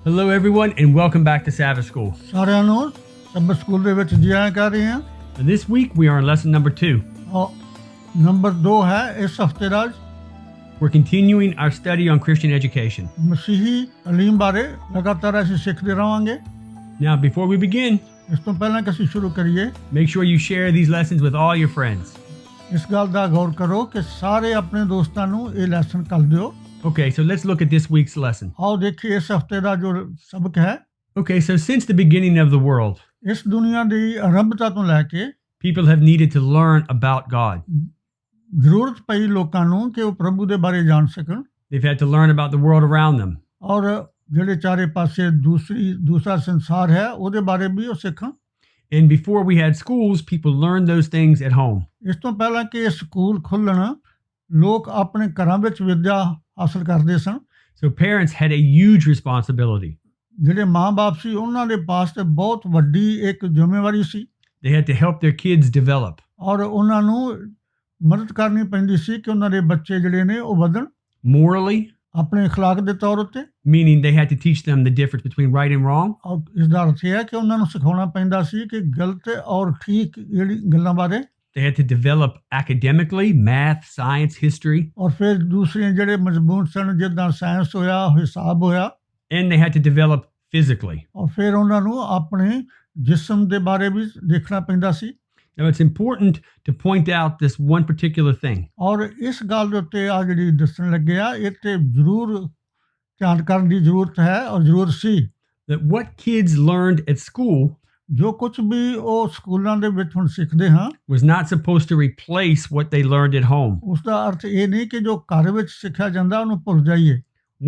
Hello, everyone, and welcome back to Sabbath School. ਸਾਰਿਆਂ ਨੂੰ ਸਬਤ ਸਕੂਲ ਦੇ ਵਿੱਚ ਜੀ ਆਇਆਂ ਕਰ ਰਹੇ ਹਾਂ। And this week, we are on lesson number 2. Number 2 ਹੈ ਇਸ ਹਫਤੇ ਦਾ We're continuing our study on Christian education. ਮਸੀਹੀ ਤਾਲੀਮ ਬਾਰੇ ਲਗਾਤਾਰ ਅਸੀਂ ਸਿੱਖਦੇ ਰਹਾਂਗੇ। Now, before we begin, ਇਸ ਤੋਂ ਪਹਿਲਾਂ ਕਿ ਅਸੀਂ ਸ਼ੁਰੂ ਕਰੀਏ, make sure you share these lessons with all your friends. ਇਸ ਗੱਲ ਦਾ ਗੌਰ ਕਰੋ ਕਿ ਸਾਰੇ ਆਪਣੇ ਦੋਸਤਾਂ ਨੂੰ ਇਹ ਲੈਸਨ ਕਰ ਦਿਓ। Okay, so let's look at this week's lesson. ਆਓ ਦੇਖੀਏ ਇਸ ਹਫਤੇ ਦਾ ਜੋ ਸਬਕ ਹੈ। Okay, so since the beginning of the world, ਇਸ ਦੁਨੀਆ ਦੀ ਆਰੰਭਤਾ ਤੋਂ ਲੈ ਕੇ people have needed to learn about God. ਜ਼ਰੂਰਤ ਪਈ ਲੋਕਾਂ ਨੂੰ ਕਿ ਉਹ ਪ੍ਰਭੂ ਦੇ ਬਾਰੇ ਜਾਣ ਸਕਣ। They've had to learn about the world around them. ਔਰ ਜਿਹੜੇ ਚਾਰੇ ਪਾਸੇ ਦੂਸਰਾ ਸੰਸਾਰ ਹੈ ਉਹਦੇ ਬਾਰੇ ਵੀ ਉਹ ਸਿੱਖਣ। And before we had schools, people learned those things at home. ਇਸ ਤੋਂ ਪਹਿਲਾਂ ਕਿ ਸਕੂਲ ਖੁੱਲ੍ਹਣ ਲੋਕ ਆਪਣੇ ਘਰਾਂ ਵਿੱਚ ਵਿੱਦਿਆ ਹਾਸਲ ਕਰਦੇ ਸਨ। So parents had a huge responsibility. ਜਿਹੜੇ ਮਾਂ-ਬਾਪ ਸੀ ਉਹਨਾਂ ਦੇ ਪਾਸ ਤੇ ਬਹੁਤ ਵੱਡੀ ਇੱਕ ਜ਼ਿੰਮੇਵਾਰੀ ਸੀ। They had to help their kids develop. ਔਰ ਉਹਨਾਂ ਨੂੰ ਮਦਦ ਕਰਨੀ ਪੈਂਦੀ ਸੀ ਕਿ ਉਹਨਾਂ ਦੇ ਬੱਚੇ ਜਿਹੜੇ ਨੇ ਉਹ ਵਧਣ Morally, ਆਪਣੇ اخلاق ਦੇ ਤੌਰ ਉੱਤੇ। meaning they had to teach them the difference between right and wrong. ਔਰ ਇਸ ਦਾ ਅਰਥ ਇਹ ਹੈ ਕਿ ਉਹਨਾਂ ਨੂੰ ਸਿਖਾਉਣਾ ਪੈਂਦਾ ਸੀ ਕਿ ਗਲਤ ਔਰ ਠੀਕ ਜਿਹੜੀ ਗੱਲਾਂ ਬਾਰੇ। They had to develop academically, math, science, history, ਔਰ ਫਿਰ ਦੂਸਰੇ ਜਿਹੜੇ ਮਜ਼ਮੂਨ ਸਨ ਜਿੱਦਾਂ ਸਾਇੰਸ ਹੋਇਆ, ਹਿਸਾਬ ਹੋਇਆ। and they had to develop physically. ਔਰ ਫਿਰ ਉਹਨਾਂ ਨੂੰ ਆਪਣੇ ਜਿਸਮ ਦੇ ਬਾਰੇ ਵੀ ਦੇਖਣਾ ਪੈਂਦਾ ਸੀ। Now, it's important to point out this one particular thing. ਔਰ ਇਸ ਗੱਲ ਦੇ ਉੱਤੇ ਆ ਜਿਹੜੀ ਦੱਸਣ ਲੱਗਿਆ ਇਹ ਤੇ ਜ਼ਰੂਰ ਧਿਆਨ ਕਰਨ ਦੀ ਜ਼ਰੂਰਤ ਹੈ ਔਰ ਜ਼ਰੂਰਤ ਸੀ। That what kids learned at school ਜੋ ਕੁਝ ਵੀ ਉਹ ਸਕੂਲਾਂ ਦੇ ਵਿੱਚ ਹੁਣ ਸਿੱਖਦੇ ਹਾਂ was not supposed to replace what they learned at home. ਉਸ ਦਾ ਅਰਥ ਇਹ ਨਹੀਂ ਕਿ ਜੋ ਘਰ ਵਿੱਚ ਸਿੱਖਿਆ ਜਾਂਦਾ ਉਹਨੂੰ ਭੁੱਲ ਜਾਈਏ।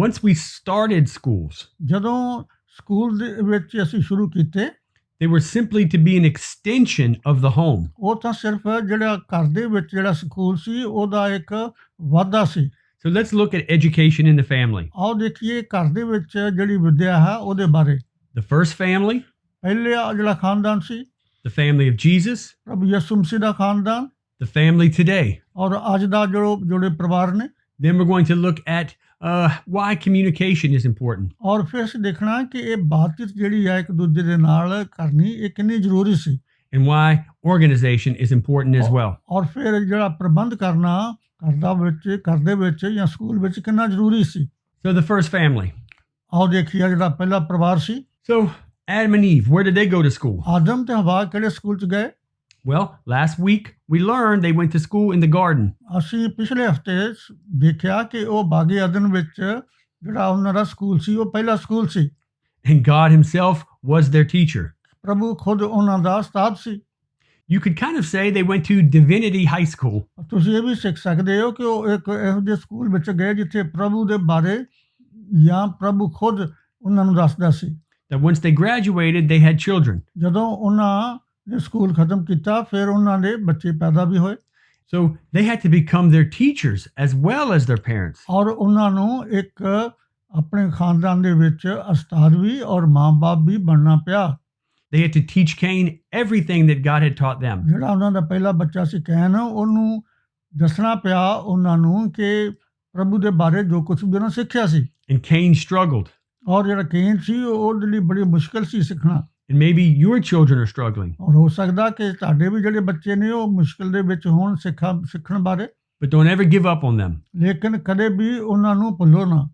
Once we started schools, ਜਦੋਂ ਸਕੂਲ ਦੇ ਵਿੱਚ ਅਸੀਂ ਸ਼ੁਰੂ ਕੀਤੇ they were simply to be an extension of the home. ਉਹ ਤਾਂ ਸਿਰਫ ਜਿਹੜਾ ਘਰ ਦੇ ਵਿੱਚ ਜਿਹੜਾ ਸਕੂਲ ਸੀ ਉਹਦਾ ਇੱਕ ਵਾਧਾ ਸੀ। So let's look at education in the family. ਆਓ ਦੇਖੀਏ ਘਰ ਦੇ ਵਿੱਚ ਜਿਹੜੀ ਵਿੱਦਿਆ ਹੈ ਉਹਦੇ ਬਾਰੇ। The first family, ਪਹਿਲੇ ਜਿਹੜਾ ਖਾਨਦਾਨ ਸੀ the family of Jesus, ਪ੍ਰਭੂ ਯਿਸੂ ਮਸੀਹ ਦਾ ਖਾਨਦਾਨ the family today. ਔਰ ਅੱਜ ਦਾ ਜਿਹੜੇ ਪਰਿਵਾਰ ਨੇ। Then we're going to look at why communication is important. ਔਰ ਫਿਰ ਅਸੀਂ ਦੇਖਣਾ ਕਿ ਇਹ ਬਾਤਚੀਤ ਜਿਹੜੀ ਹੈ ਇੱਕ ਦੂਜੇ ਦੇ ਨਾਲ ਕਰਨੀ ਇਹ ਕਿੰਨੀ ਜ਼ਰੂਰੀ ਸੀ। And why organization is important as well. ਔਰ ਫਿਰ ਜਿਹੜਾ ਪ੍ਰਬੰਧ ਕਰਨਾ ਘਰ ਦੇ ਵਿੱਚ ਜਾਂ ਸਕੂਲ ਵਿੱਚ ਕਿੰਨਾ ਜ਼ਰੂਰੀ ਸੀ। So the first family. ਆਓ ਦੇਖੀਏ ਜਿਹੜਾ ਪਹਿਲਾ ਪਰਿਵਾਰ ਸੀ। So Adam and Eve, where did they go to school? ਆਦਮ ਤੇ ਹਵਾ ਕਿਹੜੇ ਸਕੂਲ 'ਚ ਗਏ? Well, last week we learned they went to school in the garden. ਅਸੀਂ ਪਿਛਲੇ ਹਫਤੇ ਦੇਖਿਆ ਕਿ ਉਹ ਬਾਗੇ ਅਦਨ ਵਿੱਚ ਜਿਹੜਾ ਉਹਨਾਂ ਦਾ ਸਕੂਲ ਸੀ ਉਹ ਪਹਿਲਾ school C. And God himself was their teacher. ਪ੍ਰਭੂ ਖੁਦ ਉਹਨਾਂ ਦਾ ਉਸਤਾਦ ਸੀ। You could kind of say they went to Divinity High School. ਤੁਸੀਂ ਇਹ ਵੀ ਸਿੱਖ ਸਕਦੇ ਹੋ ਕਿ ਉਹ ਇੱਕ ਇਹੋ ਜਿਹੇ ਸਕੂਲ ਵਿੱਚ ਗਏ ਜਿੱਥੇ ਪ੍ਰਭੂ ਦੇ ਬਾਰੇ ਜਾਂ ਪ੍ਰਭੂ ਖੁਦ ਉਹਨਾਂ ਨੂੰ ਦੱਸਦਾ ਸੀ। That once they graduated, they had children. ਜਦੋਂ ਉਹਨਾਂ ਨੇ ਸਕੂਲ ਖਤਮ ਕੀਤਾ ਫਿਰ ਉਹਨਾਂ ਦੇ ਬੱਚੇ ਪੈਦਾ ਵੀ ਹੋਏ। So they had to become their teachers as well as their parents. ਔਰ ਉਹਨਾਂ ਨੂੰ ਇੱਕ ਆਪਣੇ ਖਾਨਦਾਨ ਦੇ ਵਿੱਚ ਉਸਤਾਦ ਵੀ ਔਰ ਮਾਂ-ਬਾਪ ਵੀ ਬਣਨਾ ਪਿਆ। They had to teach Cain everything that God had taught them. ਜਿਹੜਾ ਉਹਨਾਂ ਦਾ ਪਹਿਲਾ ਬੱਚਾ ਸੀ ਕੈਨ ਉਹਨੂੰ ਦੱਸਣਾ ਪਿਆ ਉਹਨਾਂ ਨੂੰ ਕਿ ਪ੍ਰਭੂ ਦੇ ਬਾਰੇ ਜੋ ਕੁਝ ਵੀ ਉਹਨਾਂ ਸਿੱਖਿਆ ਸੀ। And Cain struggled. ਔਰ ਜਿਹੜਾ ਕੇਨ ਸੀ ਉਹਦੇ ਲਈ ਬੜੀ ਮੁਸ਼ਕਿਲ ਸੀ ਸਿੱਖਣਾ। And maybe your children are struggling. ਔਰ ਹੋ ਸਕਦਾ ਕਿ ਤੁਹਾਡੇ ਵੀ ਜਿਹੜੇ ਬੱਚੇ ਨੇ ਉਹ ਮੁਸ਼ਕਿਲ ਦੇ ਵਿੱਚ ਹੋਣ ਸਿੱਖਣ ਬਾਰੇ। But don't ever give up on them. ਲੇਕਿਨ ਕਦੇ ਵੀ ਉਹਨਾਂ ਨੂੰ ਭੁੱਲੋ ਨਾ।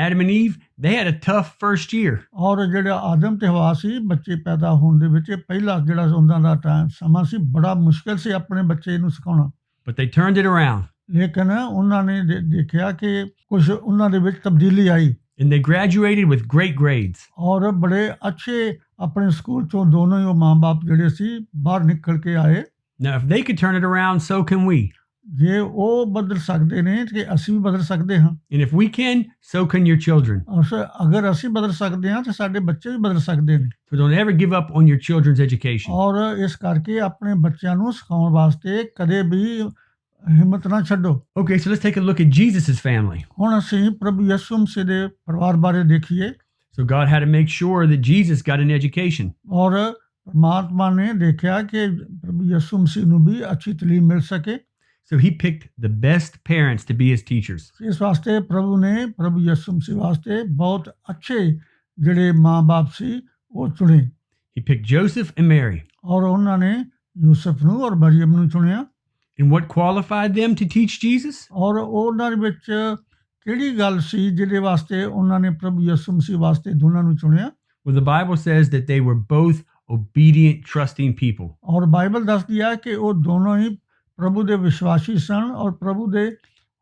Adam and Eve, they had a tough first year. ਔਰ ਜਿਹੜਾ ਆਦਮ ਤੇ ਹਵਾ ਸੀ ਬੱਚੇ ਪੈਦਾ ਹੋਣ ਦੇ ਵਿੱਚ ਪਹਿਲਾ ਜਿਹੜਾ ਉਹਨਾਂ ਦਾ ਸਮਾਂ ਸੀ ਬੜਾ ਮੁਸ਼ਕਿਲ ਸੀ ਆਪਣੇ ਬੱਚੇ ਨੂੰ ਸਿਖਾਉਣਾ। But they turned it around. ਲੇਕਿਨ ਉਹਨਾਂ ਨੇ ਦੇਖਿਆ ਕਿ ਕੁਝ ਉਹਨਾਂ ਦੇ ਵਿੱਚ ਤਬਦੀਲੀ ਆਈ। And they graduated with great grades. ਔਰ ਬੜੇ ਅੱਛੇ ਆਪਣੇ ਸਕੂਲ ਚੋਂ ਦੋਨੋਂ ਹੀ ਉਹ ਮਾਂ-ਬਾਪ ਜਿਹੜੇ ਸੀ ਬਾਹਰ ਨਿਕਲ ਕੇ ਆਏ। Now, if they could turn it around, so can we. ਜੇ ਉਹ ਬਦਲ ਸਕਦੇ ਨੇ ਕਿ ਅਸੀਂ ਵੀ ਬਦਲ ਸਕਦੇ ਹਾਂ। And if we can, so can your children. ਅਗਰ ਅਸੀਂ ਬਦਲ ਸਕਦੇ ਹਾਂ ਤਾਂ ਸਾਡੇ ਬੱਚੇ ਵੀ ਬਦਲ ਸਕਦੇ ਨੇ। So don't ever give up on your children's education. ਔਰ ਇਸ ਕਰਕੇ ਆਪਣੇ ਬੱਚਿਆਂ ਨੂੰ ਸਿਖਾਉਣ ਵਾਸਤੇ ਕਦੇ ਵੀ ਹਿੰਮਤ ਨਾ ਛੱਡੋ। Okay, so let's take a look at Jesus' family. ਹੁਣ ਅਸੀਂ ਪ੍ਰਭੂ ਯਿਸੂ ਮਸੀਹ ਦੇ ਪਰਿਵਾਰ ਬਾਰੇ ਦੇਖੀਏ। So God had to make sure that Jesus got an education. ਔਰ ਪਰਮਾਤਮਾ ਨੇ ਦੇਖਿਆ ਕਿ ਪ੍ਰਭੂ ਯਿਸੂ ਮਸੀਹ ਨੂੰ ਵੀ ਅੱਛੀ ਤਾਲੀਮ ਮਿਲ ਸਕੇ। So he picked the best parents to be his teachers. ਇਸ ਵਾਸਤੇ ਪ੍ਰਭੂ ਨੇ ਪ੍ਰਭੂ ਯਿਸੂ ਮਸੀਹ ਵਾਸਤੇ ਬਹੁਤ ਅੱਛੇ ਜਿਹੜੇ ਮਾਂ-ਬਾਪ ਸੀ ਉਹ ਚੁਣੇ He picked Joseph and Mary. ਔਰ ਉਹਨਾਂ ਨੇ ਯੂਸਫ ਨੂੰ ਔਰ ਮਰੀਮ ਨੂੰ ਚੁਣਿਆ And what qualified them to teach Jesus? ਔਰ ਉਹਨਾਂ ਦੇ ਵਿੱਚ ਕਿਹੜੀ ਗੱਲ ਸੀ ਜਿਹਦੇ ਵਾਸਤੇ ਉਹਨਾਂ ਨੇ ਪ੍ਰਭੂ ਯਿਸੂ ਮਸੀਹ ਵਾਸਤੇ ਦੋਨਾਂ ਨੂੰ ਚੁਣਿਆ Well, the Bible says that they were both obedient, trusting people. ਔਰ ਬਾਈਬਲ ਦੱਸਦੀ ਹੈ ਕਿ ਉਹ ਦੋਨੋਂ ਹੀ ਪ੍ਰਭੂ ਦੇ ਵਿਸ਼ਵਾਸੀ ਸਨ ਔਰ ਪ੍ਰਭੂ ਦੇ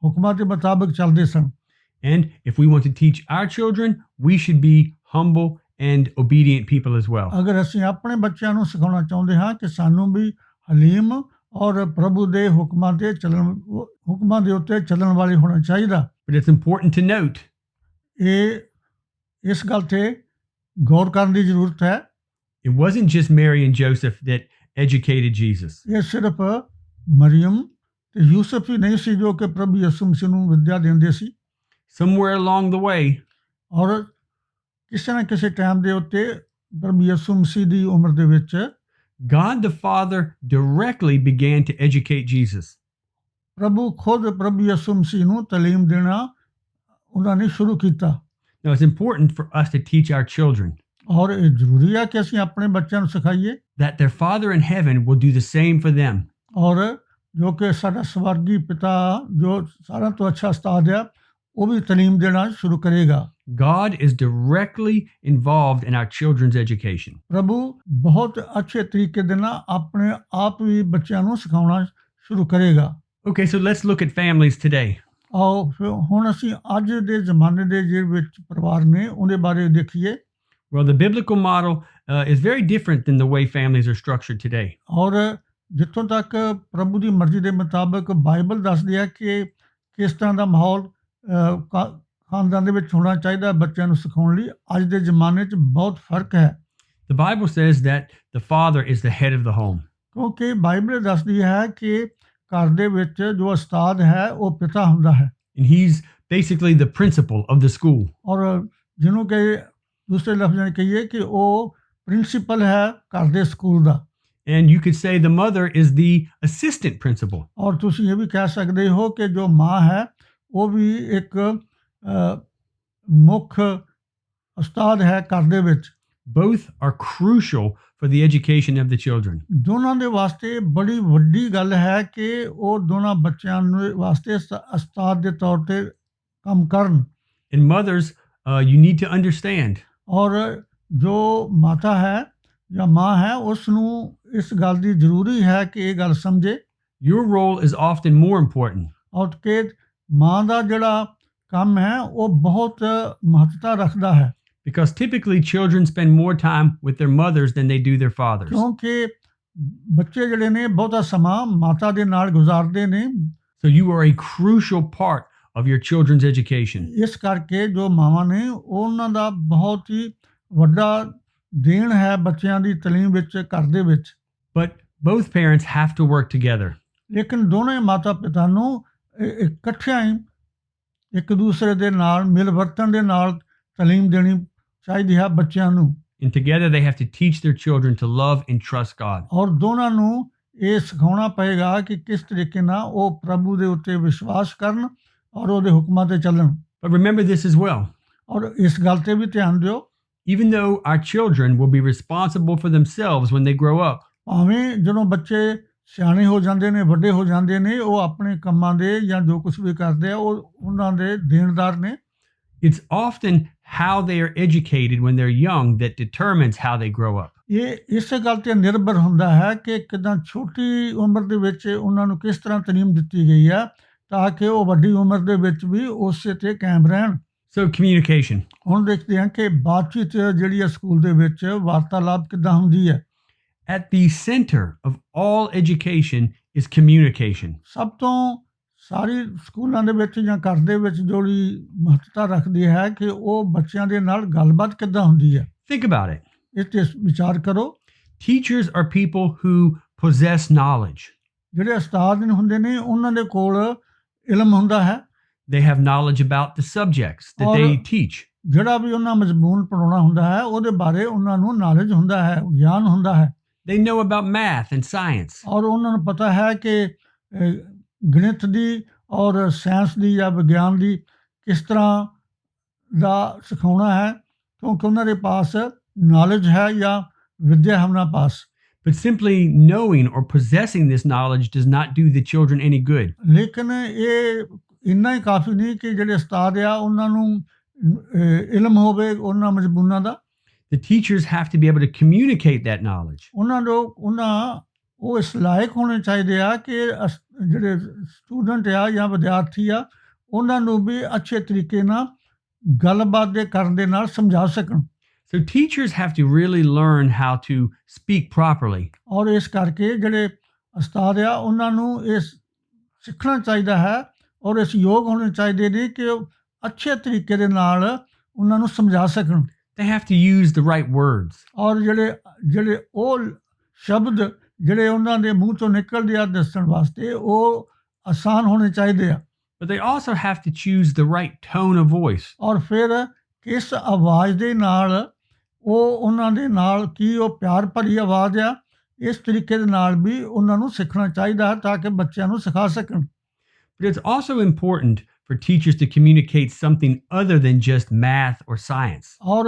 ਹੁਕਮਾਂ ਦੇ ਮੁਤਾਬਕ ਚੱਲਦੇ ਸਨ And if we want to teach our children, we should be humble and obedient people as well. ਅਗਰ ਅਸੀਂ ਆਪਣੇ ਬੱਚਿਆਂ ਨੂੰ ਸਿਖਾਉਣਾ ਚਾਹੁੰਦੇ ਹਾਂ ਕਿ ਸਾਨੂੰ ਵੀ ਹਲੀਮ ਔਰ ਪ੍ਰਭੂ ਦੇ ਹੁਕਮਾਂ ਦੇ ਉੱਤੇ ਚੱਲਣ ਵਾਲੇ ਹੋਣਾ ਚਾਹੀਦਾ But it's important to note ਇਸ ਗੱਲ ਤੇ ਗੌਰ ਕਰਨ ਦੀ ਜ਼ਰੂਰਤ ਹੈ it wasn't just Mary and Joseph that educated Jesus. ਇਹ ਸਿਰਫ ਮਰੀਮ ਤੇ ਯੂਸਫ ਹੀ ਨਹੀਂ ਸੀ ਜੋ ਕਿ ਪ੍ਰਭੂ ਯਿਸੂ ਮਸੀਹ ਨੂੰ ਵਿੱਦਿਆ ਦਿੰਦੇ ਸੀ Somewhere along the way, ਔਰ ਕਿਸੇ ਨਾ ਕਿਸੇ ਟਾਈਮ ਦੇ ਉੱਤੇ ਪ੍ਰਭੂ ਯਿਸੂ ਮਸੀਹ ਦੀ ਉਮਰ ਦੇ ਵਿੱਚ God the Father directly began to educate Jesus. ਪ੍ਰਭੂ ਖੁਦ ਪ੍ਰਭੂ ਯਿਸੂ ਮਸੀਹ ਨੂੰ ਤਾਲੀਮ ਦੇਣਾ ਉਹਨਾਂ ਨੇ ਸ਼ੁਰੂ ਕੀਤਾ Now, it's important for us to teach our children ਔਰ ਇਹ ਜ਼ਰੂਰੀ ਹੈ ਕਿ ਅਸੀਂ ਆਪਣੇ ਬੱਚਿਆਂ ਨੂੰ ਸਿਖਾਈਏ that their Father in heaven will do the same for them. ਔਰ ਜੋ ਕਿ ਸਾਡਾ ਸਵਰਗੀ ਪਿਤਾ ਜੋ ਸਾਰਿਆਂ ਤੋਂ ਅੱਛਾ ਉਸਤਾਦ ਹੈ ਉਹ ਵੀ ਤਾਲੀਮ ਦੇਣਾ ਸ਼ੁਰੂ ਕਰੇਗਾ God is directly involved in our children's education. ਪ੍ਰਭੂ ਬਹੁਤ ਅੱਛੇ ਤਰੀਕੇ ਦੇ ਨਾਲ ਆਪਣੇ ਆਪ ਵੀ ਬੱਚਿਆਂ ਨੂੰ ਸਿਖਾਉਣਾ ਸ਼ੁਰੂ ਕਰੇਗਾ Okay, so let's look at families today. ਆਓ ਫਿਰ ਹੁਣ ਅਸੀਂ ਅੱਜ ਦੇ ਜ਼ਮਾਨੇ ਦੇ ਜਿਹੜੇ ਵਿੱਚ ਪਰਿਵਾਰ ਨੇ ਉਹਦੇ ਬਾਰੇ ਦੇਖੀਏ Well, the biblical model is very different than the way families are structured today. ਔਰ ਜਿੱਥੋਂ ਤੱਕ ਪ੍ਰਭੂ ਦੀ ਮਰਜ਼ੀ ਦੇ ਮੁਤਾਬਕ ਬਾਈਬਲ ਦੱਸਦੀ ਹੈ ਕਿ ਕਿਸ ਤਰ੍ਹਾਂ ਦਾ ਮਾਹੌਲ ਖਾਨਦਾਨ ਦੇ ਵਿੱਚ ਹੋਣਾ ਚਾਹੀਦਾ ਬੱਚਿਆਂ ਨੂੰ ਸਿਖਾਉਣ ਲਈ ਅੱਜ ਦੇ ਜ਼ਮਾਨੇ 'ਚ ਬਹੁਤ ਫਰਕ ਹੈ The Bible says that the father is the head of the home. ਕਿਉਂਕਿ ਬਾਈਬਲ ਦੱਸਦੀ ਹੈ ਕਿ ਘਰ ਦੇ ਵਿੱਚ ਜੋ ਉਸਤਾਦ ਹੈ ਉਹ ਪਿਤਾ ਹੁੰਦਾ ਹੈ And he's basically the principal of the school. ਔਰ ਜਿਹਨੂੰ ਕਿ ਦੂਸਰੇ ਲਫ਼ਜ਼ਾਂ ਵਿੱਚ ਕਹੀਏ ਕਿ ਉਹ ਪ੍ਰਿੰਸੀਪਲ ਹੈ ਘਰ ਦੇ school the And you could say the mother is the assistant principal. ਔਰ ਤੁਸੀਂ ਇਹ ਵੀ ਕਹਿ ਸਕਦੇ ਹੋ ਕਿ ਜੋ ਮਾਂ ਹੈ ਉਹ ਵੀ ਇੱਕ ਮੁੱਖ ਉਸਤਾਦ ਹੈ ਘਰ ਦੇ ਵਿੱਚ Both are crucial for the education of the children. ਦੋਨਾਂ ਦੇ ਵਾਸਤੇ ਬੜੀ ਵੱਡੀ ਗੱਲ ਹੈ ਕਿ ਉਹ ਦੋਨਾਂ ਬੱਚਿਆਂ ਨੂੰ ਵਾਸਤੇ ਉਸਤਾਦ ਦੇ ਤੌਰ ਤੇ ਕੰਮ ਕਰਨ And mothers, you need to understand ਔਰ ਜੋ ਮਾਤਾ ਹੈ ਜਾਂ ਮਾਂ ਹੈ ਉਸ ਨੂੰ ਇਸ ਗੱਲ ਦੀ ਜ਼ਰੂਰੀ ਹੈ ਕਿ ਇਹ ਗੱਲ ਸਮਝੇ your role is often more important. ਔਰ ਕਿ ਮਾਂ ਦਾ ਜਿਹੜਾ ਕੰਮ ਹੈ ਉਹ ਬਹੁਤ ਮਹੱਤਤਾ ਰੱਖਦਾ ਹੈ Because typically children spend more time with their mothers than they do their fathers. ਕਿਉਂਕਿ ਬੱਚੇ ਜਿਹੜੇ ਨੇ ਬਹੁਤਾ ਸਮਾਂ ਮਾਤਾ ਦੇ ਨਾਲ ਗੁਜ਼ਾਰਦੇ ਨੇ So you are a crucial part of your children's education. ਇਸ ਕਰਕੇ ਜੋ ਮਾਵਾਂ ਨੇ ਉਹਨਾਂ ਦਾ ਬਹੁਤ ਹੀ ਵੱਡਾ ਦੇਣ ਹੈ ਬੱਚਿਆਂ ਦੀ ਤਾਲੀਮ ਵਿੱਚ ਘਰ ਦੇ ਵਿੱਚ But both parents have to work together. ਲੇਕਿਨ ਦੋਵੇਂ ਮਾਤਾ ਪਿਤਾ ਨੂੰ ਇਕੱਠਿਆਂ ਹੀ ਇੱਕ ਦੂਸਰੇ ਦੇ ਨਾਲ ਮਿਲ ਵਰਤਣ ਦੇ ਨਾਲ ਤਾਲੀਮ ਦੇਣੀ ਚਾਹੀਦੀ ਹੈ ਬੱਚਿਆਂ ਨੂੰ And together they have to teach their children to love and trust God. ਔਰ ਦੋਨਾਂ ਨੂੰ ਇਹ ਸਿਖਾਉਣਾ ਪਏਗਾ ਕਿ ਕਿਸ ਤਰੀਕੇ ਨਾਲ ਉਹ ਪ੍ਰਭੂ ਦੇ ਉੱਤੇ ਵਿਸ਼ਵਾਸ ਕਰਨ ਔਰ ਉਹਦੇ ਹੁਕਮਾਂ ਤੇ ਚੱਲਣ But remember this as well. ਔਰ ਇਸ ਗੱਲ ਤੇ ਵੀ ਧਿਆਨ ਦਿਓ Even though our children will be responsible for themselves when they grow up, ਭਾਵੇਂ ਜਦੋਂ ਬੱਚੇ ਸਿਆਣੇ ਹੋ ਜਾਂਦੇ ਨੇ ਵੱਡੇ ਹੋ ਜਾਂਦੇ ਨੇ ਉਹ ਆਪਣੇ ਕੰਮਾਂ ਦੇ ਜਾਂ ਜੋ ਕੁਝ ਵੀ ਕਰਦੇ ਆ ਉਹ ਉਹਨਾਂ ਦੇ ਦੇਣਦਾਰ ਨੇ it's often how they are educated when they're young that determines how they grow up. ਇਹ ਇਸੇ ਗੱਲ ਤੇ ਨਿਰਭਰ ਹੁੰਦਾ ਹੈ ਕਿ ਕਿਦਾਂ ਛੋਟੀ ਉਮਰ ਦੇ ਵਿੱਚ ਉਹਨਾਂ ਨੂੰ ਕਿਸ ਤਰ੍ਹਾਂ ਤਾਲੀਮ ਦਿੱਤੀ ਗਈ ਹੈ ਤਾਂ ਕਿ ਉਹ ਵੱਡੀ ਉਮਰ ਦੇ ਵਿੱਚ ਵੀ ਉਸੇ ਤੇ ਕਾਇਮ ਰਹਿਣ So communication. ਹੁਣ ਦੇਖਦੇ ਹਾਂ ਕਿ ਬਾਤਚੀਤ ਜਿਹੜੀ ਹੈ ਸਕੂਲ ਦੇ ਵਿੱਚ ਵਾਰਤਾਲਾਪ ਕਿੱਦਾਂ ਹੁੰਦੀ ਹੈ At the center of all education is communication. ਸਭ ਤੋਂ ਸਾਰੀ ਸਕੂਲਾਂ ਦੇ ਵਿੱਚ ਜਾਂ ਘਰ ਦੇ ਵਿੱਚ ਜਿਹੜੀ ਮਹੱਤਤਾ ਰੱਖਦੀ ਹੈ ਕਿ ਉਹ ਬੱਚਿਆਂ ਦੇ ਨਾਲ ਗੱਲਬਾਤ ਕਿੱਦਾਂ ਹੁੰਦੀ ਹੈ Think about it. ਇਸ ਤੇ ਵਿਚਾਰ ਕਰੋ Teachers are people who possess knowledge. ਜਿਹੜੇ ਉਸਤਾਦ ਹੁੰਦੇ ਨੇ ਉਹਨਾਂ ਦੇ ਕੋਲ ਇਲਮ ਹੁੰਦਾ ਹੈ They have knowledge about the subjects that Or- they teach. ਜਿਹੜਾ ਵੀ ਉਹਨਾਂ ਮਜ਼ਮੂਨ ਪੜਾਉਣਾ ਹੁੰਦਾ ਹੈ ਉਹਦੇ ਬਾਰੇ ਉਹਨਾਂ ਨੂੰ ਨਾਲੇਜ ਹੁੰਦਾ ਹੈ ਗਿਆਨ ਹੁੰਦਾ ਹੈ They know about math and science. ਔਰ ਉਹਨਾਂ ਨੂੰ ਪਤਾ ਹੈ ਕਿ ਗਣਿਤ ਦੀ ਔਰ ਸਾਇੰਸ ਦੀ ਜਾਂ ਵਿਗਿਆਨ ਦੀ ਕਿਸ ਤਰ੍ਹਾਂ ਦਾ ਸਿਖਾਉਣਾ ਹੈ ਕਿਉਂਕਿ ਉਹਨਾਂ ਦੇ ਪਾਸ ਨੌਲੇਜ ਹੈ ਜਾਂ ਵਿਦਿਆ ਹੈ ਉਹਨਾਂ ਪਾਸ। But simply knowing or possessing this knowledge does not do the children any good. ਲੇਕਿਨ ਇਹ ਇੰਨਾ ਹੀ ਕਾਫੀ ਨਹੀਂ ਕਿ ਜਿਹੜੇ ਉਸਤਾਦ ਆ ਉਹਨਾਂ ਨੂੰ ਇਲਮ ਹੋਵੇ ਉਹਨਾਂ ਮਜ਼ਮੂਨਾਂ ਦਾ। The teachers have to be able to communicate that knowledge. ਉਹ ਇਸ ਲਾਇਕ ਹੋਣੇ ਚਾਹੀਦੇ ਆ ਕਿ ਜਿਹੜੇ ਸਟੂਡੈਂਟ ਆ ਜਾਂ ਵਿਦਿਆਰਥੀ ਆ ਉਹਨਾਂ ਨੂੰ ਵੀ ਅੱਛੇ ਤਰੀਕੇ ਨਾਲ ਗੱਲਬਾਤ ਦੇ ਕਰਨ ਦੇ ਨਾਲ ਸਮਝਾ ਸਕਣ। So teachers have to really learn how to speak properly. ਔਰ ਇਸ ਕਰਕੇ ਜਿਹੜੇ ਉਸਤਾਦ ਆ ਉਹਨਾਂ ਨੂੰ ਇਸ ਸਿੱਖਣਾ ਚਾਹੀਦਾ ਹੈ ਔਰ ਇਸ ਯੋਗ ਹੋਣੇ ਚਾਹੀਦੇ ਨੇ ਕਿ ਉਹ ਅੱਛੇ ਤਰੀਕੇ ਦੇ ਨਾਲ ਉਹਨਾਂ ਨੂੰ ਸਮਝਾ ਸਕਣ। They have to use the right words. ਔਰ ਜਿਹੜੇ ਉਹ ਸ਼ਬਦ ਜਿਹੜੇ ਉਹਨਾਂ ਦੇ ਮੂੰਹ ਤੋਂ ਨਿਕਲਦੇ ਆ ਦੱਸਣ ਵਾਸਤੇ ਉਹ ਆਸਾਨ ਹੋਣੇ ਚਾਹੀਦੇ ਆ। But they also have to choose the right tone of voice. ਔਰ ਫਿਰ ਕਿਸ ਆਵਾਜ਼ ਦੇ ਨਾਲ ਉਹ ਉਹਨਾਂ ਦੇ ਨਾਲ ਕੀ ਉਹ ਪਿਆਰ ਭਰੀ ਆਵਾਜ਼ ਆ ਇਸ ਤਰੀਕੇ ਦੇ ਨਾਲ ਵੀ ਉਹਨਾਂ ਨੂੰ ਸਿੱਖਣਾ ਚਾਹੀਦਾ ਹੈ ਤਾਂ ਕਿ ਬੱਚਿਆਂ ਨੂੰ ਸਿਖਾ ਸਕਣ। But it's also important for teachers to communicate something other than just math or science. ਔਰ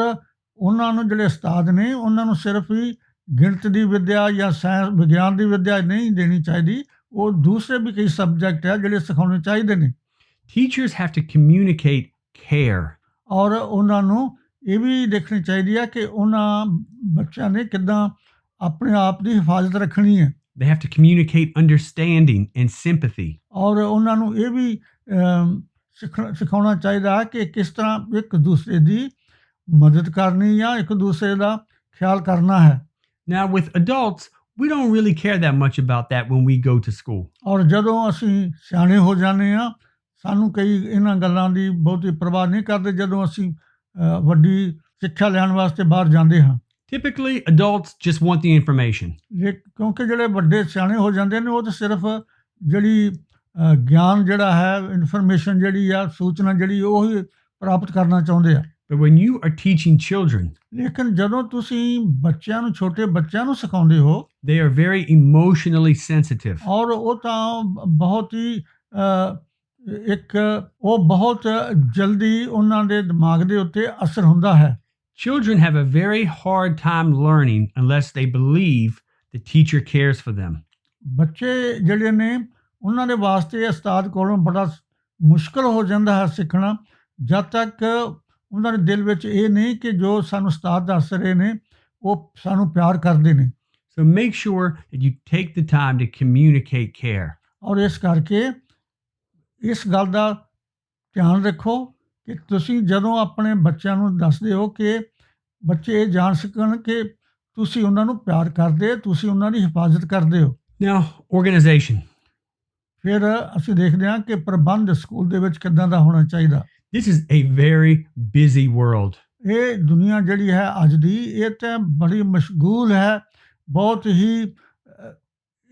ਉਹਨਾਂ ਨੂੰ ਜਿਹੜੇ ਉਸਤਾਦ ਨੇ ਉਹਨਾਂ ਨੂੰ ਸਿਰਫ ਹੀ ਗਿਣਤੀ ਦੀ ਵਿੱਦਿਆ ਜਾਂ ਸਾਇੰਸ ਵਿਗਿਆਨ ਦੀ ਵਿੱਦਿਆ ਨਹੀਂ ਦੇਣੀ ਚਾਹੀਦੀ, ਉਹ ਦੂਸਰੇ ਵੀ ਕਈ ਸਬਜੈਕਟ ਆ ਜਿਹੜੇ ਸਿਖਾਉਣੇ ਚਾਹੀਦੇ ਨੇ। Teachers have to communicate care. ਔਰ ਉਹਨਾਂ ਨੂੰ ਇਹ ਵੀ ਦੇਖਣੀ ਚਾਹੀਦੀ ਹੈ ਕਿ ਉਹਨਾਂ ਬੱਚਿਆਂ ਨੇ ਕਿੱਦਾਂ ਆਪਣੇ ਆਪ ਦੀ ਹਿਫਾਜ਼ਤ ਰੱਖਣੀ ਹੈ। They have to communicate understanding and sympathy. ਔਰ ਉਹਨਾਂ ਨੂੰ ਇਹ ਵੀ ਸਿਖਾਉਣਾ ਚਾਹੀਦਾ ਹੈ ਕਿ ਕਿਸ ਤਰ੍ਹਾਂ ਇੱਕ ਦੂਸਰੇ ਦੀ ਮਦਦ ਕਰਨੀ ਜਾਂ ਇੱਕ ਦੂਸਰੇ ਦਾ ਖਿਆਲ ਕਰਨਾ ਹੈ। Now with adults, we don't really care that much about that when we go to school. ਔਰ ਜਦੋਂ ਅਸੀਂ ਸਿਆਣੇ ਹੋ ਜਾਂਦੇ ਹਾਂ ਸਾਨੂੰ ਕਈ ਇਹਨਾਂ ਗੱਲਾਂ ਦੀ ਬਹੁਤੀ ਪਰਵਾਹ ਨਹੀਂ ਕਰਦੇ ਜਦੋਂ ਅਸੀਂ ਵੱਡੀ ਸਿੱਖਿਆ ਲੈਣ ਵਾਸਤੇ ਬਾਹਰ ਜਾਂਦੇ ਹਾਂ। Typically, adults just want the information. ਕਿਉਂਕਿ ਜਿਹੜੇ ਵੱਡੇ ਸਿਆਣੇ ਹੋ ਜਾਂਦੇ ਨੇ ਉਹ ਤਾਂ ਸਿਰਫ ਜਿਹੜੀ ਗਿਆਨ ਜਿਹੜਾ ਹੈ ਇਨਫੋਰਮੇਸ਼ਨ ਜਿਹੜੀ ਆ ਸੂਚਨਾ ਜਿਹੜੀ ਉਹ ਹੀ ਪ੍ਰਾਪਤ ਕਰਨਾ ਚਾਹੁੰਦੇ ਆ। But when you are teaching children, ਲੇਕਿਨ ਜਦੋਂ ਤੁਸੀਂ ਬੱਚਿਆਂ ਨੂੰ ਛੋਟੇ ਬੱਚਿਆਂ ਨੂੰ ਸਿਖਾਉਂਦੇ ਹੋ they are very emotionally sensitive. ਔਰ ਉਹ ਤਾਂ ਬਹੁਤ ਹੀ ਉਹ ਬਹੁਤ ਜਲਦੀ ਉਹਨਾਂ ਦੇ ਦਿਮਾਗ ਦੇ ਉੱਤੇ ਅਸਰ ਹੁੰਦਾ ਹੈ। Children have a very hard time learning unless they believe the teacher cares for them. ਬੱਚੇ ਜਿਹੜੇ ਨੇ ਉਹਨਾਂ ਦੇ ਵਾਸਤੇ ਉਸਤਾਦ ਕੋਲੋਂ ਬੜਾ ਮੁਸ਼ਕਲ ਹੋ ਜਾਂਦਾ ਹੈ ਸਿੱਖਣਾ ਜਦ ਤੱਕ ਉਹਨਾਂ ਦੇ ਦਿਲ ਵਿੱਚ ਇਹ ਨਹੀਂ ਕਿ ਜੋ ਸਾਨੂੰ ਉਸਤਾਦ ਦੱਸ ਰਹੇ ਨੇ ਉਹ ਸਾਨੂੰ ਪਿਆਰ ਕਰਦੇ ਨੇ। So make sure that you take the time to communicate care. ਔਰ ਇਸ ਕਰਕੇ ਇਸ ਗੱਲ ਦਾ ਧਿਆਨ ਰੱਖੋ ਕਿ ਤੁਸੀਂ ਜਦੋਂ ਆਪਣੇ ਬੱਚਿਆਂ ਨੂੰ ਦੱਸਦੇ ਹੋ ਕਿ ਬੱਚੇ ਇਹ ਜਾਣ ਸਕਣ ਕਿ ਤੁਸੀਂ ਉਹਨਾਂ ਨੂੰ ਪਿਆਰ ਕਰਦੇ, ਤੁਸੀਂ ਉਹਨਾਂ ਦੀ ਹਿਫਾਜ਼ਤ ਕਰਦੇ ਹੋ। Now, organization. ਫਿਰ ਅਸੀਂ ਦੇਖਦੇ ਹਾਂ ਕਿ ਪ੍ਰਬੰਧ ਸਕੂਲ ਦੇ ਵਿੱਚ ਕਿੱਦਾਂ ਦਾ ਹੋਣਾ ਚਾਹੀਦਾ। This is a very busy world. ਇਹ ਦੁਨੀਆ ਜਿਹੜੀ ਹੈ ਅੱਜ ਦੀ ਇਹ ਤਾਂ ਬੜੀ ਮਸ਼ਗੂਲ ਹੈ, ਬਹੁਤ ਹੀ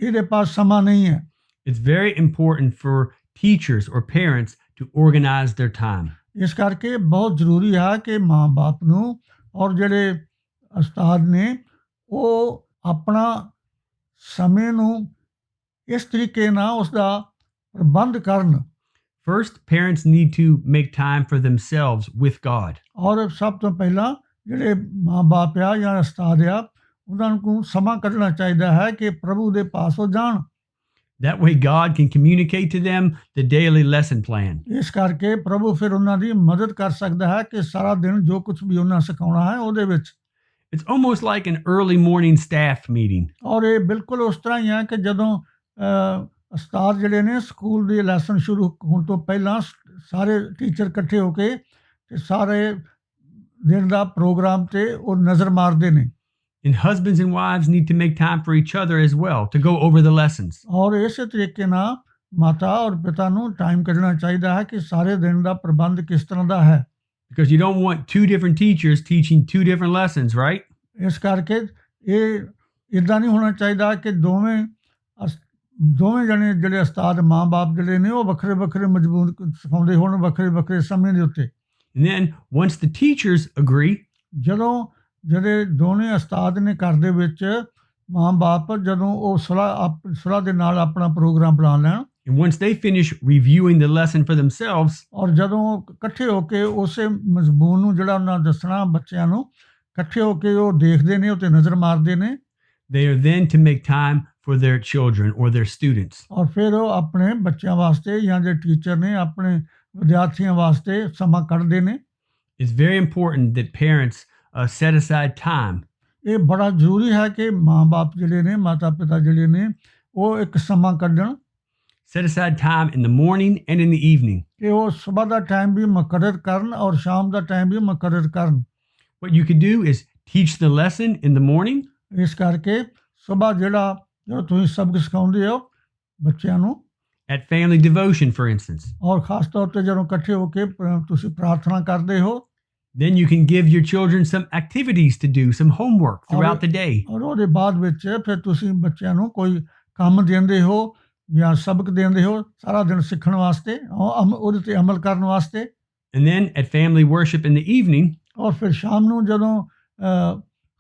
ਇਹਦੇ ਪਾਸ ਸਮਾਂ ਨਹੀਂ ਹੈ। It's very important for teachers or parents to organize their time. ਇਸ ਕਰਕੇ ਬਹੁਤ ਜ਼ਰੂਰੀ ਹੈ ਕਿ ਮਾਂ-ਬਾਪ ਨੂੰ ਔਰ ਜਿਹੜੇ ਉਸਤਾਦ ਨੇ ਉਹ ਆਪਣਾ ਸਮੇਂ ਨੂੰ ਇਸ ਤਰੀਕੇ ਨਾਲ ਉਸ ਦਾ ਪ੍ਰਬੰਧ ਕਰਨ। First, parents need to make time for themselves with God. ਔਰ ਸਭ ਤੋਂ ਪਹਿਲਾਂ ਜਿਹੜੇ ਮਾਂ-ਬਾਪ ਆ ਜਾਂ ਉਸਤਾਦ ਆ ਉਹਨਾਂ ਨੂੰ ਸਮਾਂ ਕੱਢਣਾ ਚਾਹੀਦਾ ਹੈ ਕਿ ਪ੍ਰਭੂ ਦੇ ਪਾਸ ਉਹ ਜਾਣ। That way God can communicate to them the daily lesson plan. ਇਸ ਕਰਕੇ ਪ੍ਰਭੂ ਫਿਰ ਉਹਨਾਂ ਦੀ ਮਦਦ ਕਰ ਸਕਦਾ ਹੈ ਕਿ ਸਾਰਾ ਦਿਨ ਜੋ ਕੁਝ ਵੀ ਉਹਨਾਂ ਸਿਖਾਉਣਾ ਹੈ ਉਹਦੇ ਵਿੱਚ। It's almost like an early morning staff meeting. ਔਰ ਇਹ ਬਿਲਕੁਲ ਉਸ ਤਰ੍ਹਾਂ ਹੀ ਹੈ ਕਿ ਜਦੋਂ ਉਸਤਾਦ ਜਿਹੜੇ ਨੇ ਸਕੂਲ ਦੇ ਲੈਸਨ ਸ਼ੁਰੂ ਹੋਣ ਤੋਂ ਪਹਿਲਾਂ ਸਾਰੇ ਟੀਚਰ ਇਕੱਠੇ ਹੋ ਕੇ ਤੇ ਸਾਰੇ ਦਿਨ ਦਾ ਪ੍ਰੋਗਰਾਮ ਤੇ ਉਹ ਨਜ਼ਰ ਮਾਰਦੇ ਨੇ। And husbands and wives need to make time for each other as well to go over the lessons. ਔਰ ਇਸੇ ਤਰੀਕੇ ਨਾਲ ਮਾਤਾ ਔਰ ਪਿਤਾ ਨੂੰ ਟਾਈਮ ਕੱਢਣਾ ਚਾਹੀਦਾ ਹੈ ਕਿ ਸਾਰੇ ਦਿਨ ਦਾ ਪ੍ਰਬੰਧ ਕਿਸ ਤਰ੍ਹਾਂ ਦਾ ਹੈ। Because you don't want two different teachers teaching two different lessons, right? ਇਸ ਕਰਕੇ ਇਹ ਇੱਦਾਂ ਨਹੀਂ ਹੋਣਾ ਚਾਹੀਦਾ ਕਿ ਦੋਵੇਂ ਜਣੇ ਜਿਹੜੇ ਉਸਤਾਦ ਮਾਂ-ਬਾਪ ਜਿਹੜੇ ਨੇ ਉਹ ਵੱਖਰੇ ਵੱਖਰੇ ਮਜ਼ਮੂਨ ਸਿਖਾਉਂਦੇ ਹੋਣ ਵੱਖਰੇ ਵੱਖਰੇ ਸਮੇਂ ਦੇ ਉੱਤੇ। And then once the teachers agree, ਜਦੋਂ ਜਿਹੜੇ ਦੋਨੇ ਉਸਤਾਦ ਨੇ ਘਰ ਦੇ ਵਿੱਚ ਮਾਂ-ਬਾਪ ਜਦੋਂ ਉਹ ਸੁਲਾਹ ਦੇ ਨਾਲ ਆਪਣਾ ਪ੍ਰੋਗਰਾਮ ਬਣਾ ਲੈਣ And once they finish reviewing the lesson for themselves, ਔਰ ਜਦੋਂ ਇਕੱਠੇ ਹੋ ਕੇ ਉਸੇ ਮਜ਼ਮੂਨ ਨੂੰ ਜਿਹੜਾ ਉਹਨਾਂ ਦੱਸਣਾ ਬੱਚਿਆਂ ਨੂੰ ਇਕੱਠੇ ਹੋ ਕੇ ਉਹ ਦੇਖਦੇ ਨੇ ਉੱਤੇ ਨਜ਼ਰ ਮਾਰਦੇ ਨੇ they are then to make time for their children or their students. ਔਰ ਫਿਰ ਉਹ ਆਪਣੇ ਬੱਚਿਆਂ ਵਾਸਤੇ ਜਾਂ ਜਿਹੜੇ ਟੀਚਰ ਨੇ ਆਪਣੇ ਵਿਦਿਆਰਥੀਆਂ ਵਾਸਤੇ ਸਮਾਂ ਕੱਢਦੇ ਨੇ It's very important that parents set aside time ਇਹ ਬੜਾ ਜ਼ਰੂਰੀ ਹੈ ਕਿ ਮਾਂ-ਬਾਪ ਜਿਹੜੇ ਨੇ ਮਾਤਾ-ਪਿਤਾ ਜਿਹੜੇ ਨੇ ਉਹ ਇੱਕ ਸਮਾਂ ਕੱਢਣ set aside time in the morning and in the evening. ਕਿ ਉਹ ਸਵੇਰ ਦਾ ਟਾਈਮ ਵੀ ਮੁਕੱਰਰ ਕਰਨ ਔਰ ਸ਼ਾਮ ਦਾ ਟਾਈਮ ਵੀ ਮੁਕੱਰਰ ਕਰਨ What you could do is teach the lesson in the morning ਇਸ ਕਰਕੇ ਸਵੇਰ ਜਦੋਂ ਤੁਸੀਂ ਸਬਕ ਸਿਖਾਉਂਦੇ ਹੋ ਬੱਚਿਆਂ ਨੂੰ at family devotion, for instance. ਔਰ ਖਾਸ ਤੌਰ ਤੇ ਜਦੋਂ ਇਕੱਠੇ ਹੋ ਕੇ ਤੁਸੀਂ ਪ੍ਰਾਰਥਨਾ ਕਰਦੇ ਹੋ Then you can give your children some activities to do, some homework throughout the day. ਔਰ ਉਹਦੇ ਬਾਅਦ ਵਿੱਚ ਫਿਰ ਤੁਸੀਂ ਬੱਚਿਆਂ ਨੂੰ ਕੋਈ ਕੰਮ ਦਿੰਦੇ ਹੋ ਜਾਂ ਸਬਕ ਦਿੰਦੇ ਹੋ ਸਾਰਾ ਦਿਨ ਸਿੱਖਣ ਵਾਸਤੇ ਉਹਦੇ ਤੇ ਅਮਲ ਕਰਨ ਵਾਸਤੇ And then at family worship in the evening, ਔਰ ਫਿਰ ਸ਼ਾਮ ਨੂੰ ਜਦੋਂ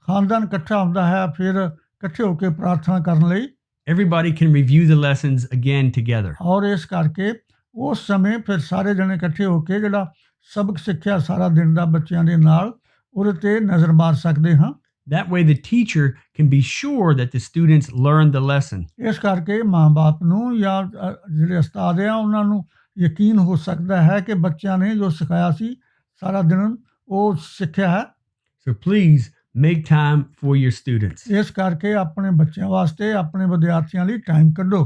ਖਾਨਦਾਨ ਇਕੱਠਾ ਹੁੰਦਾ ਹੈ ਫਿਰ ਇਕੱਠੇ ਹੋ ਕੇ ਪ੍ਰਾਰਥਨਾ ਕਰਨ ਲਈ everybody can review the lessons again together. ਔਰ ਇਸ ਕਰਕੇ ਉਸ ਸਮੇਂ ਫਿਰ ਸਾਰੇ ਜਣੇ ਇਕੱਠੇ ਹੋ ਕੇ ਜਿਹੜਾ ਸਬਕ ਸਿੱਖਿਆ ਸਾਰਾ ਦਿਨ ਦਾ ਬੱਚਿਆਂ ਦੇ ਨਾਲ ਉਹਦੇ ਤੇ ਨਜ਼ਰ ਮਾਰ ਸਕਦੇ ਹਾਂ That way the teacher can be sure that the students learn the lesson. ਇਸ ਕਰਕੇ ਮਾਂ-ਬਾਪ ਨੂੰ ਜਾਂ ਜਿਹੜੇ ਉਸਤਾਦ ਆ ਉਹਨਾਂ ਨੂੰ ਯਕੀਨ ਹੋ ਸਕਦਾ ਹੈ ਕਿ ਬੱਚਿਆਂ ਨੇ ਜੋ ਸਿਖਾਇਆ ਸੀ ਸਾਰਾ ਦਿਨ ਉਹ ਸਿੱਖਿਆ ਹੈ So please make time for your students. ਇਸ ਕਰਕੇ ਆਪਣੇ ਬੱਚਿਆਂ ਵਾਸਤੇ ਆਪਣੇ ਵਿਦਿਆਰਥੀਆਂ ਲਈ ਟਾਈਮ ਕੱਢੋ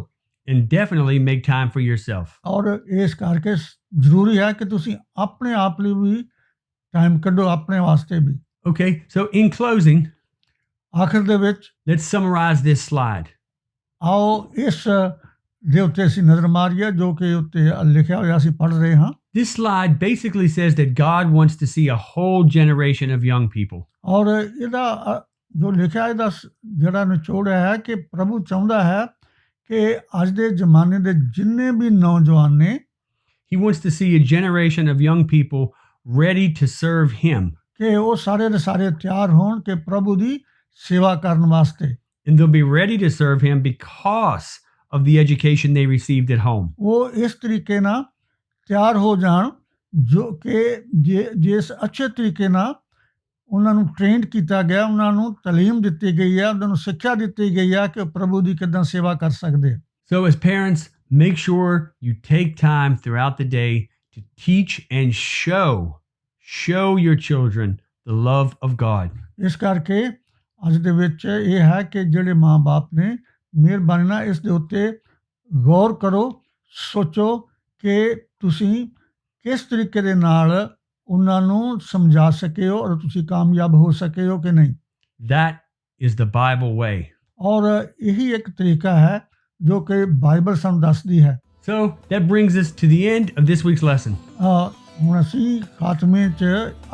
And definitely make time for yourself. ਔਰ ਇਸ ਕਰਕੇ ਜ਼ਰੂਰੀ ਹੈ ਕਿ ਤੁਸੀਂ ਆਪਣੇ ਆਪ ਲਈ ਵੀ ਟਾਈਮ ਕੱਢੋ ਆਪਣੇ ਵਾਸਤੇ ਵੀ Okay, so in closing, ਆਖਰ ਦੇ ਵਿੱਚ let's summarize this slide. ਆਓ ਇਸ ਦੇ ਉੱਤੇ ਅਸੀਂ ਨਜ਼ਰ ਮਾਰੀਏ ਜੋ ਕਿ ਉੱਤੇ ਲਿਖਿਆ ਹੋਇਆ ਅਸੀਂ ਪੜ੍ਹ ਰਹੇ ਹਾਂ This slide basically says that God wants to see a whole generation of young people. ਔਰ ਇਹਦਾ ਜੋ ਲਿਖਿਆ ਇਹਦਾ ਜਿਹੜਾ ਨਿਚੋੜ ਹੈ ਕਿ ਪ੍ਰਭੂ ਚਾਹੁੰਦਾ ਹੈ ਕਿ ਅੱਜ ਦੇ ਜ਼ਮਾਨੇ ਦੇ ਜਿੰਨੇ ਵੀ ਨੌਜਵਾਨ ਨੇ He wants to see a generation of young people ready to serve Him. ਕਿ ਉਹ ਸਾਰੇ ਦੇ ਸਾਰੇ ਤਿਆਰ ਹੋਣ ਕਿ ਪ੍ਰਭੂ ਦੀ ਸੇਵਾ ਕਰਨ ਵਾਸਤੇ And they'll be ready to serve Him because of the education they received at home. ਉਹ ਇਸ ਤਰੀਕੇ ਨਾਲ ਤਿਆਰ ਹੋ ਜਾਣ ਜੋ ਕਿ ਜਿਸ ਅੱਛੇ ਤਰੀਕੇ ਨਾਲ ਉਹਨਾਂ ਨੂੰ ਟ੍ਰੇਨਡ ਕੀਤਾ ਗਿਆ ਉਹਨਾਂ ਨੂੰ ਤਾਲੀਮ ਦਿੱਤੀ ਗਈ ਹੈ ਉਹਨਾਂ ਨੂੰ ਸਿੱਖਿਆ ਦਿੱਤੀ ਗਈ ਹੈ ਕਿ ਪ੍ਰਭੂ ਦੀ ਕਿੱਦਾਂ ਸੇਵਾ ਕਰ ਸਕਦੇ So as parents, make sure you take time throughout the day to teach and show your children the love of God. ਇਸ ਕਰਕੇ ਅੱਜ ਦੇ ਵਿੱਚ ਇਹ ਹੈ ਕਿ ਜਿਹੜੇ ਮਾਂ-ਬਾਪ ਨੇ ਮਿਹਰਬਾਨੀ ਨਾਲ ਇਸ ਦੇ ਉੱਤੇ ਗੌਰ ਕਰੋ ਸੋਚੋ ਕਿ ਤੁਸੀਂ ਕਿਸ ਤਰੀਕੇ ਦੇ ਨਾਲ ਉਹਨਾਂ ਨੂੰ ਸਮਝਾ ਸਕੇ ਹੋ ਔਰ ਤੁਸੀਂ ਕਾਮਯਾਬ ਹੋ ਸਕੇ ਹੋ ਕਿ ਨਹੀਂ That is the Bible way. ਔਰ ਇਹੀ ਇੱਕ ਤਰੀਕਾ ਹੈ ਜੋ ਕਿ ਬਾਈਬਲ ਸਾਨੂੰ ਦੱਸਦੀ ਹੈ So that brings us to the end of this week's lesson. ਹੁਣ ਅਸੀਂ ਖਾਤਮੇ 'ਚ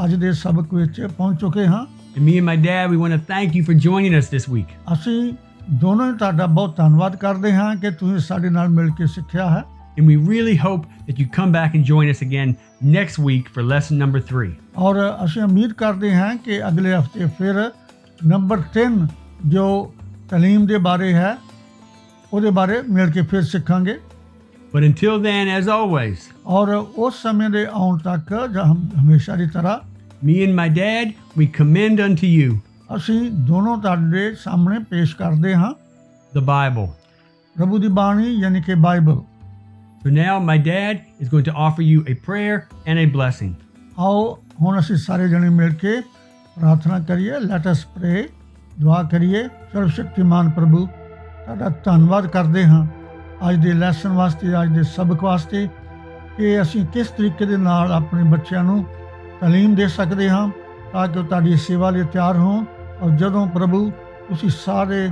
ਅੱਜ ਦੇ ਸਬਕ ਵਿੱਚ ਪਹੁੰਚ ਚੁੱਕੇ ਹਾਂ And me and my dad, we want to thank you for joining us this week. ਅਸੀਂ ਦੋਨੋਂ ਹੀ ਤੁਹਾਡਾ ਬਹੁਤ ਧੰਨਵਾਦ ਕਰਦੇ ਹਾਂ ਕਿ ਤੁਸੀਂ ਸਾਡੇ ਨਾਲ ਮਿਲ ਕੇ ਸਿੱਖਿਆ ਹੈ And we really hope that you come back and join us again next week for lesson number 3. ਔਰ ਅਸੀਂ ਉਮੀਦ ਕਰਦੇ ਹਾਂ ਕਿ ਅਗਲੇ ਹਫਤੇ ਫਿਰ ਨੰਬਰ 3 ਜੋ ਤਾਲੀਮ ਦੇ ਬਾਰੇ ਹੈ ਉਹਦੇ ਬਾਰੇ ਮਿਲ ਕੇ ਫਿਰ ਸਿੱਖਾਂਗੇ But until then, as always, ਔਰ ਉਸ ਸਮੇਂ ਦੇ ਆਉਣ ਤੱਕ ਹਮੇਸ਼ਾ ਦੀ ਤਰ੍ਹਾਂ me and my dad, we commend unto you ਅਸੀਂ ਦੋਨੋਂ ਤੁਹਾਡੇ ਸਾਹਮਣੇ ਪੇਸ਼ ਕਰਦੇ ਹਾਂ the Bible. ਪ੍ਰਭੂ ਦੀ ਬਾਣੀ ਯਾਨੀ ਕਿ Bible So now my dad is going to offer you a prayer and a blessing. ਆਓ ਹੁਣ ਅਸੀਂ ਸਾਰੇ ਜਣੇ ਮਿਲ ਕੇ ਪ੍ਰਾਰਥਨਾ ਕਰੀਏ ਲੈਟ ਅਸ ਪ੍ਰੇ ਦੁਆ ਕਰੀਏ ਸਰਵ ਸ਼ਕਤੀਮਾਨ ਪ੍ਰਭੂ ਤੁਹਾਡਾ ਧੰਨਵਾਦ ਕਰਦੇ ਹਾਂ ਅੱਜ ਦੇ ਲੈਸਨ ਵਾਸਤੇ ਅੱਜ ਦੇ ਸਬਕ ਵਾਸਤੇ ਕਿ ਅਸੀਂ ਕਿਸ ਤਰੀਕੇ ਦੇ ਨਾਲ ਆਪਣੇ ਬੱਚਿਆਂ ਨੂੰ ਤਾਲੀਮ ਦੇ ਸਕਦੇ ਹਾਂ ਤਾਂ ਕਿ ਉਹ ਤੁਹਾਡੀ ਸੇਵਾ ਲਈ ਤਿਆਰ ਹੋਣ ਔਰ ਜਦੋਂ ਪ੍ਰਭੂ ਤੁਸੀਂ ਸਾਰੇ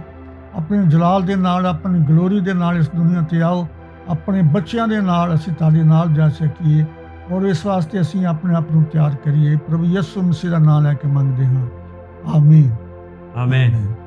ਆਪਣੇ ਜਲਾਲ ਦੇ ਨਾਲ ਆਪਣੀ ਗਲੋਰੀ ਦੇ ਨਾਲ ਇਸ ਦੁਨੀਆ 'ਤੇ ਆਓ ਆਪਣੇ ਬੱਚਿਆਂ ਦੇ ਨਾਲ ਅਸੀਂ ਤੁਹਾਡੇ ਨਾਲ ਜਾ ਸਕੀਏ ਔਰ ਇਸ ਵਾਸਤੇ ਅਸੀਂ ਆਪਣੇ ਆਪ ਨੂੰ ਤਿਆਰ ਕਰੀਏ ਪ੍ਰਭੂ ਯਿਸੂ ਮਸੀਹ ਦਾ ਨਾਮ ਲੈ ਕੇ ਮੰਗਦੇ ਹਾਂ ਆਮੀਨ Amen.